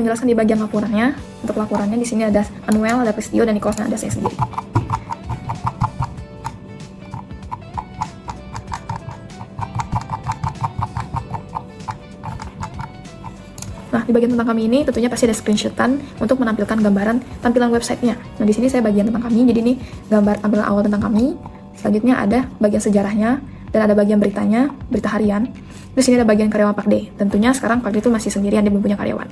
menjelaskan di bagian laporannya. Untuk laporannya di sini ada Manuel, ada Pristio, dan Nicholas, dan ada saya sendiri. Nah, di bagian tentang kami ini tentunya pasti ada screenshotan untuk menampilkan gambaran tampilan websitenya. Nah, di sini saya bagian tentang kami, jadi ini gambar tampilan awal tentang kami. Selanjutnya ada bagian sejarahnya, dan ada bagian beritanya, berita harian. Terus sini ada bagian karyawan Pak D. Tentunya sekarang Pak D itu masih sendirian, dia belum punya karyawan.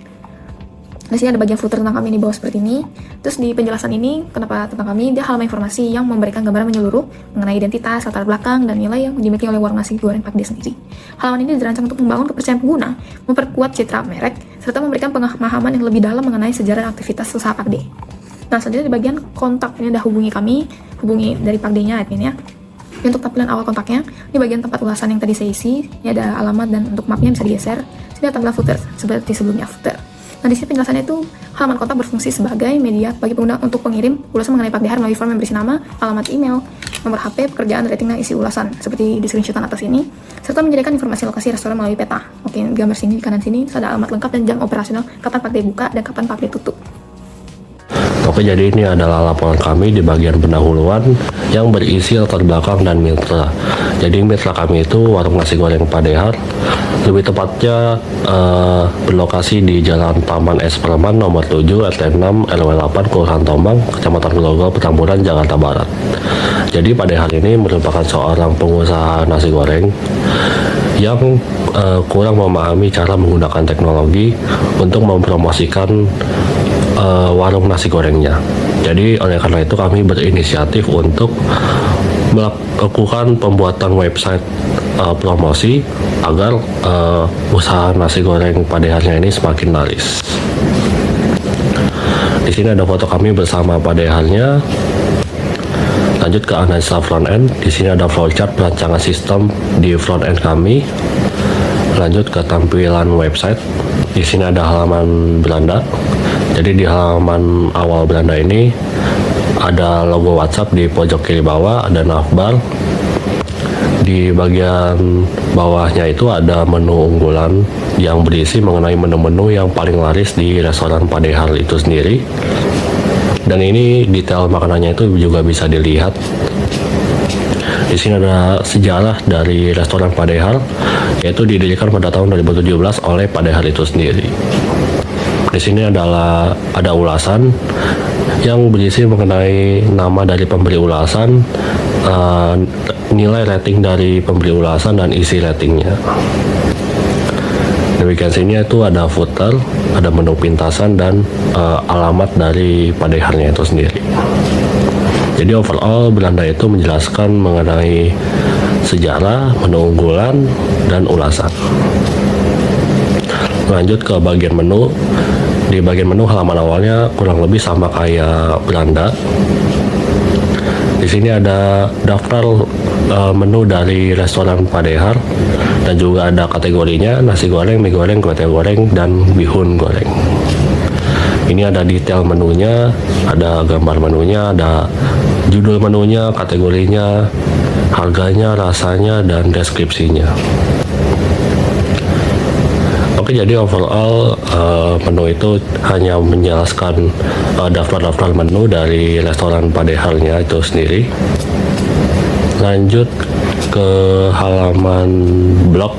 Di sini ada bagian footer tentang kami di bawah seperti ini. Terus di penjelasan ini, kenapa tentang kami, dia halaman informasi yang memberikan gambaran menyeluruh mengenai identitas, latar belakang, dan nilai yang dimiliki oleh warung nasi goreng Pak D sendiri. Halaman ini dirancang untuk membangun kepercayaan pengguna, memperkuat citra merek, serta memberikan pemahaman yang lebih dalam mengenai sejarah dan aktivitas usaha Pak D. Nah, selanjutnya di bagian kontak, ini ada hubungi kami, hubungi dari Pak D-nya, adminnya. Untuk tampilan awal kontaknya, di bagian tempat ulasan yang tadi saya isi, ini ada alamat dan untuk mapnya bisa digeser. Sini ada tampilan footer, seperti sebelumnya footer. Nah, di sini penjelasannya itu halaman kontak berfungsi sebagai media bagi pengguna untuk pengirim ulasan mengenai Pak D melalui form yang berisi nama, alamat email, nomor HP, pekerjaan, rating, dan isi ulasan seperti di screenshotan atas ini, serta menyediakan informasi lokasi restoran melalui peta. Oke, gambar sini di kanan sini ada alamat lengkap dan jam operasional, kapan Pak D buka dan kapan Pak D tutup. Oke, jadi ini adalah laporan kami di bagian pendahuluan yang berisi latar belakang dan mitra. Jadi mitra kami itu warung nasi goreng Pak Dehar, lebih tepatnya berlokasi di Jalan Taman Es Preman nomor 7 RT 6 RW 8 Kelurahan Tombang, Kecamatan Grogol, Petamburan, Jakarta Barat. Jadi Pak Dehar ini merupakan seorang pengusaha nasi goreng yang kurang memahami cara menggunakan teknologi untuk mempromosikan warung nasi gorengnya. Jadi oleh karena itu kami berinisiatif untuk melakukan pembuatan website promosi agar usaha nasi goreng Pak Deharnya ini semakin laris. Di sini ada foto kami bersama Pak Deharnya. Lanjut ke analisa front end. Di sini ada flowchart perancangan sistem di front end kami. Lanjut ke tampilan website. Di sini ada halaman beranda. Jadi di halaman awal beranda ini ada logo WhatsApp di pojok kiri bawah, ada navbar. Di bagian bawahnya itu ada menu unggulan yang berisi mengenai menu-menu yang paling laris di restoran Pak Dehar itu sendiri. Dan ini detail makanannya itu juga bisa dilihat. Di sini ada sejarah dari restoran Pak Dehar, yaitu didirikan pada tahun 2017 oleh Pak Dehar itu sendiri. Di sini adalah ada ulasan yang berisi mengenai nama dari pemberi ulasan, nilai rating dari pemberi ulasan, dan isi ratingnya. Di bagian sini itu ada footer, ada menu pintasan, dan alamat dari Pak Deharnya itu sendiri. Jadi overall beranda itu menjelaskan mengenai sejarah, menu unggulan, dan ulasan. Lanjut ke bagian menu. Di bagian menu halaman awalnya kurang lebih sama kayak beranda. Di sini ada daftar menu dari restoran Pak Dehar dan juga ada kategorinya: nasi goreng, mie goreng, kue goreng, dan bihun goreng. Ini ada detail menunya, ada gambar menunya, ada judul menunya, kategorinya, harganya, rasanya, dan deskripsinya. Oke, jadi overall menu itu hanya menjelaskan daftar-daftar menu dari restoran Pak Deharnya itu sendiri. Lanjut ke halaman blog.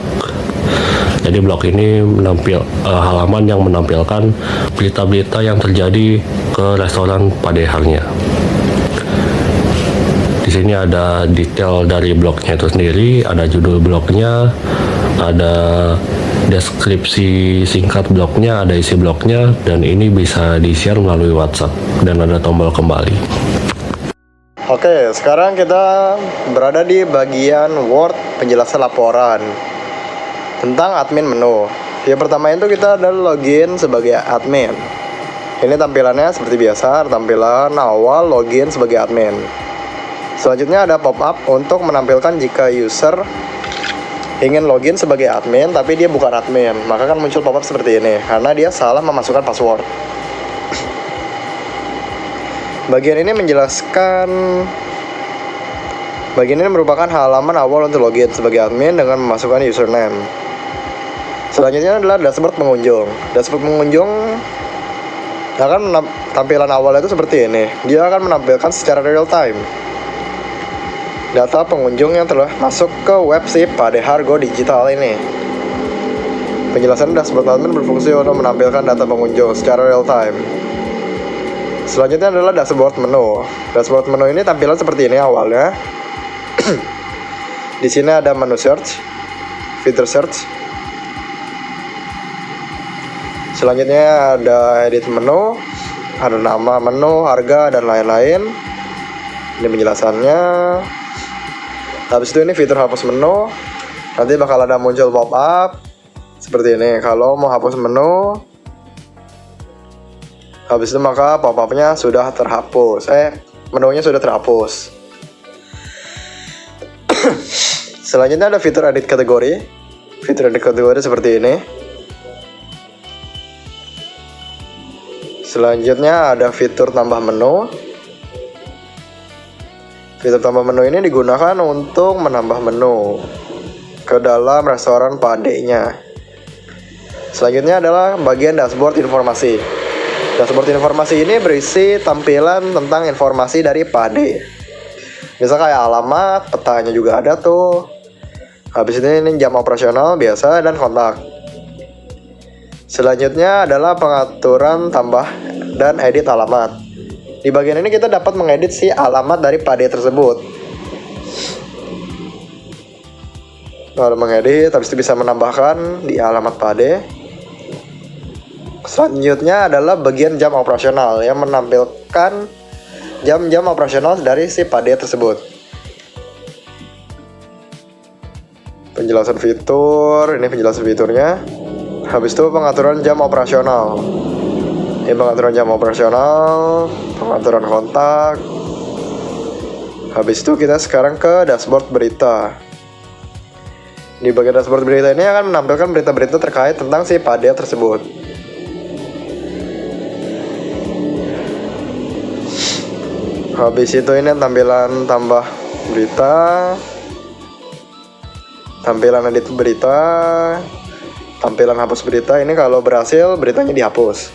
Jadi blog ini halaman yang menampilkan berita-berita yang terjadi ke restoran Pak Deharnya. Di sini ada detail dari blognya itu sendiri, ada judul blognya, ada deskripsi singkat blognya, ada isi blognya, dan ini bisa di-share melalui WhatsApp, dan ada tombol kembali. Oke, sekarang kita berada di bagian Word penjelasan laporan tentang admin menu. Yang pertama itu kita ada login sebagai admin. Ini tampilannya seperti biasa, tampilan awal login sebagai admin. Selanjutnya ada pop-up untuk menampilkan jika user ingin login sebagai admin tapi dia bukan admin, maka kan muncul pop-up seperti ini karena dia salah memasukkan password. Bagian ini merupakan halaman awal untuk login sebagai admin dengan memasukkan username. Selanjutnya adalah dashboard pengunjung. Dashboard pengunjung Tampilan awalnya itu seperti ini. Dia akan menampilkan secara real time data pengunjung yang telah masuk ke web si Padehar Go Digital ini. Penjelasan dashboard admin berfungsi untuk menampilkan data pengunjung secara real time. Selanjutnya adalah dashboard menu. Dashboard menu ini tampilan seperti ini awalnya. Di sini ada menu search, fitur search. Selanjutnya ada edit menu, ada nama menu, harga, dan lain-lain. Ini penjelasannya. Habis itu ini fitur hapus menu. Nanti bakal ada muncul pop-up seperti ini. Kalau mau hapus menu, habis itu maka pop-up-nya sudah terhapus. Menunya sudah terhapus. Selanjutnya ada fitur edit kategori. Fitur edit kategori seperti ini. Selanjutnya ada fitur tambah menu. Fitur tambah menu ini digunakan untuk menambah menu ke dalam restoran Pade-nya. Selanjutnya adalah bagian dashboard informasi. Dashboard informasi ini berisi tampilan tentang informasi dari Pade. Misal kayak alamat, petanya juga ada tuh. Habis ini jam operasional biasa dan kontak. Selanjutnya adalah pengaturan tambah dan edit alamat. Di bagian ini kita dapat mengedit si alamat dari Pade tersebut. Lalu mengedit, habis itu bisa menambahkan di alamat Pade. Selanjutnya adalah bagian jam operasional yang menampilkan jam-jam operasional dari si Pade tersebut. Penjelasan fitur, ini penjelasan fiturnya. Habis itu pengaturan jam operasional. Ini pengaturan jam operasional, pengaturan kontak. Habis itu kita sekarang ke dashboard berita. Di bagian dashboard berita ini akan menampilkan berita-berita terkait tentang si Pade tersebut. Habis itu ini tampilan tambah berita, tampilan edit berita, tampilan hapus berita. Ini kalau berhasil beritanya dihapus,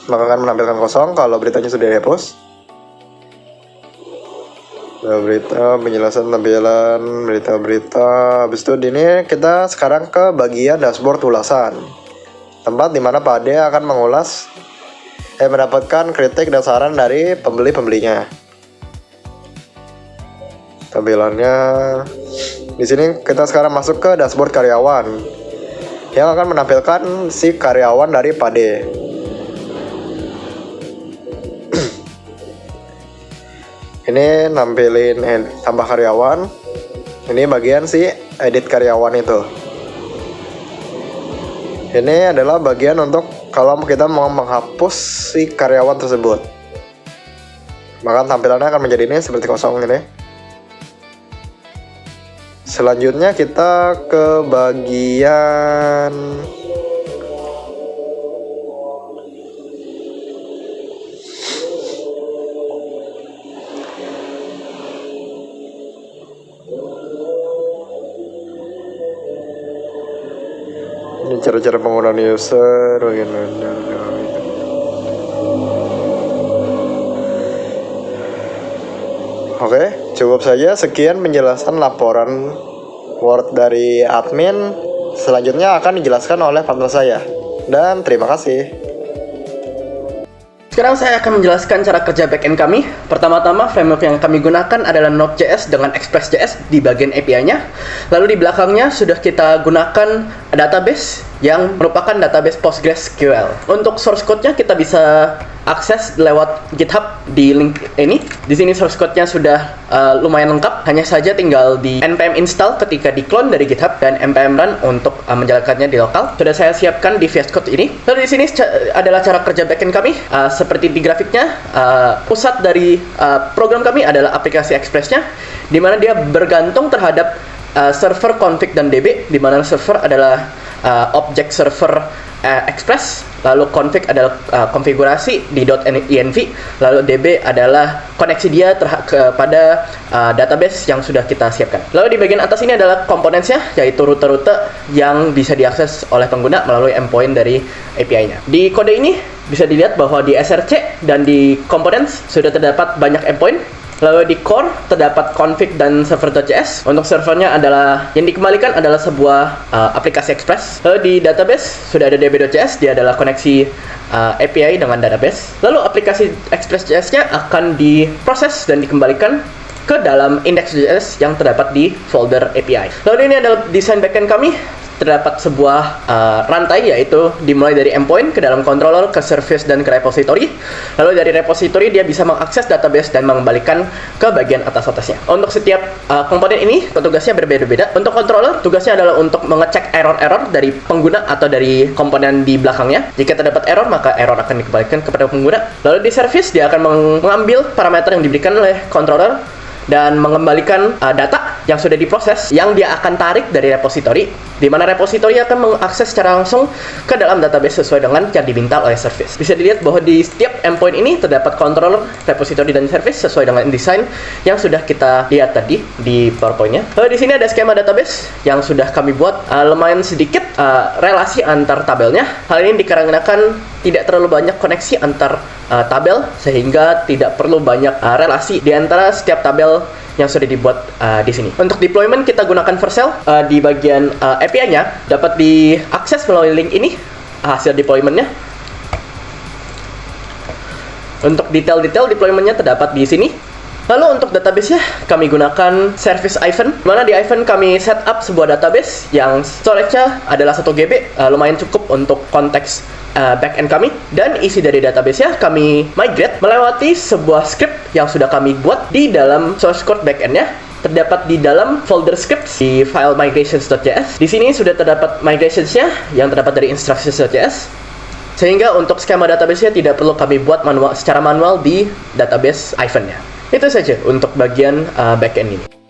maka akan menampilkan kosong kalau beritanya sudah dihapus. Berita, penjelasan tampilan berita-berita. Habis itu ini kita sekarang ke bagian dashboard ulasan, tempat dimana Pade akan mengulas mendapatkan kritik dan saran dari pembeli-pembelinya. Tampilannya di sini kita sekarang masuk ke dashboard karyawan yang akan menampilkan si karyawan dari Pade. Ini nampilin tambah karyawan. Ini bagian si edit karyawan itu. Ini adalah bagian untuk kalau kita mau menghapus si karyawan tersebut. Maka tampilannya akan menjadi ini seperti kosong ini. Selanjutnya kita ke bagian ini cara-cara penggunaan user bagaimana. Oke, cukup saja sekian penjelasan laporan Word dari admin. Selanjutnya akan dijelaskan oleh partner saya. Dan terima kasih. Sekarang saya akan menjelaskan cara kerja backend kami. Pertama-tama, framework yang kami gunakan adalah Node.js dengan Express.js di bagian API-nya. Lalu di belakangnya sudah kita gunakan database yang merupakan database PostgreSQL. Untuk source code-nya kita bisa akses lewat GitHub di link ini. Di sini source code-nya sudah lumayan lengkap. Hanya saja tinggal di npm install ketika di-clone dari GitHub dan npm run untuk menjalankannya di lokal. Sudah saya siapkan di VS Code ini. Lalu di sini adalah cara kerja backend kami. Seperti di grafiknya, pusat dari program kami adalah aplikasi Express-nya, di mana dia bergantung terhadap server config dan db, di mana server adalah objek server express, lalu config adalah konfigurasi di .env, lalu db adalah koneksi dia kepada database yang sudah kita siapkan. Lalu di bagian atas ini adalah komponennya, yaitu rute-rute yang bisa diakses oleh pengguna melalui endpoint dari API-nya. Di kode ini bisa dilihat bahwa di src dan di components sudah terdapat banyak endpoint. Lalu di core terdapat config dan server.js. Untuk servernya adalah yang dikembalikan adalah sebuah aplikasi express. Lalu di database sudah ada db.js, dia adalah koneksi API dengan database. Lalu aplikasi express.js-nya akan diproses dan dikembalikan ke dalam index.js yang terdapat di folder API. Lalu ini adalah desain backend kami. Terdapat sebuah rantai, yaitu dimulai dari endpoint ke dalam controller, ke service, dan ke repository. Lalu dari repository dia bisa mengakses database dan mengembalikan ke bagian atas-atasnya. Untuk setiap komponen ini tugasnya berbeda-beda. Untuk controller tugasnya adalah untuk mengecek error-error dari pengguna atau dari komponen di belakangnya. Jika terdapat error, maka error akan dikembalikan kepada pengguna. Lalu di service dia akan mengambil parameter yang diberikan oleh controller dan mengembalikan data yang sudah diproses yang dia akan tarik dari repository, di mana repository akan mengakses secara langsung ke dalam database sesuai dengan yang diminta oleh service. Bisa dilihat bahwa di setiap endpoint ini terdapat controller, repository, dan service sesuai dengan desain yang sudah kita lihat tadi di PowerPoint-nya. Lalu di sini ada skema database yang sudah kami buat, lumayan sedikit relasi antar tabelnya. Hal ini dikarenakan tidak terlalu banyak koneksi antar tabel, sehingga tidak perlu banyak relasi di antara setiap tabel yang sudah dibuat di sini. Untuk deployment kita gunakan Vercel. Di bagian API-nya dapat diakses melalui link ini hasil deployment-nya. Untuk detail-detail deployment-nya terdapat di sini. Lalu untuk database-nya kami gunakan service Ivan, dimana di Ivan kami setup sebuah database yang storage-nya adalah 1 GB, lumayan cukup untuk konteks backend kami. Dan isi dari database-nya kami migrate melewati sebuah script yang sudah kami buat di dalam source code backend-nya. Terdapat di dalam folder scripts di file migrations.js. Di sini sudah terdapat migrations-nya yang terdapat dari instructions.js. Sehingga untuk skema database-nya tidak perlu kami buat secara manual di database Ivan-nya. Itu saja untuk bagian backend ini.